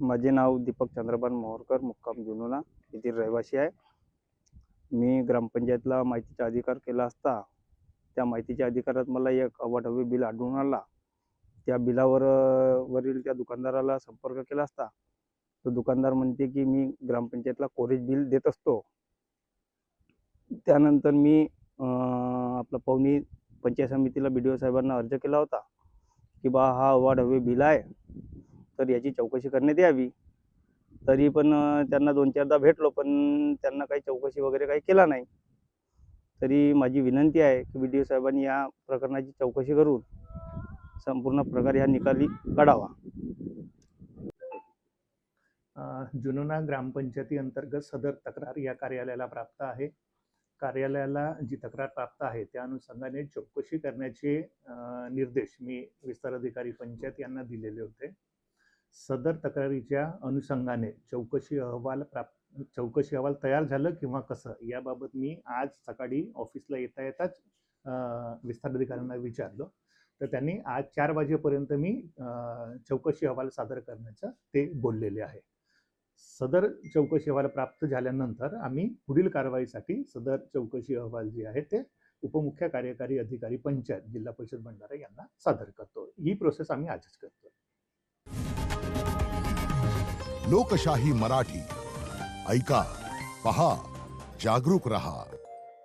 माझे नाव दीपक चंद्रभान मोहोरकर, मुक्काम जुनोना येथील रहिवासी आहे. मी ग्रामपंचायतला माहितीचा अधिकार केला असता त्या माहितीच्या अधिकारात मला एक अवाढव्य बिल आढळून आला. त्या बिलावर वरील त्या दुकानदाराला संपर्क केला असता तो दुकानदार म्हणते की मी ग्रामपंचायतला कोरेज बिल देत असतो. त्यानंतर मी आपला पवनी पंचायत समितीला BDO साहेबांना अर्ज केला होता की बा हा अवाढव्य बिल आहे, तर याची चौकशी करण्यात यावी. तरी पण त्यांना 2-4दा भेटलो, पण त्यांना काही चौकशी वगैरे काही केला नाही. तरी माझी विनंती आहे की BDO साहेबांनी या प्रकरणाची चौकशी करून संपूर्ण प्रकार या निकाली काढावा. जुनोना ग्रामपंचायती अंतर्गत सदर तक्रार या कार्यालयाला प्राप्त आहे. कार्यालयाला जी तक्रार प्राप्त आहे त्या अनुषंगाने चौकशी करण्याचे निर्देश मी विस्तार अधिकारी पंचायत यांना दिलेले होते. सदर तक्रारीच्या अनुषंगाने चौकशी अहवाल तयार झालं किंवा कसं याबाबत मी आज सकाळी ऑफिसला येता येताच विस्तार अधिकाऱ्यांना विचारलं, तर त्यांनी आज 4 वाजेपर्यंत मी चौकशी अहवाल सादर करण्याचं ते बोललेले आहे. सदर चौकशी अहवाल प्राप्त झाल्यानंतर आम्ही पुढील कारवाईसाठी सदर चौकशी अहवाल जे आहे ते उपमुख्य कार्यकारी अधिकारी पंचायत जिल्हा परिषद भंडारा यांना सादर करतो. ही प्रोसेस आम्ही आजच करतो. लोकशाही मराठी ऐका, पहा, जागरूक रहा.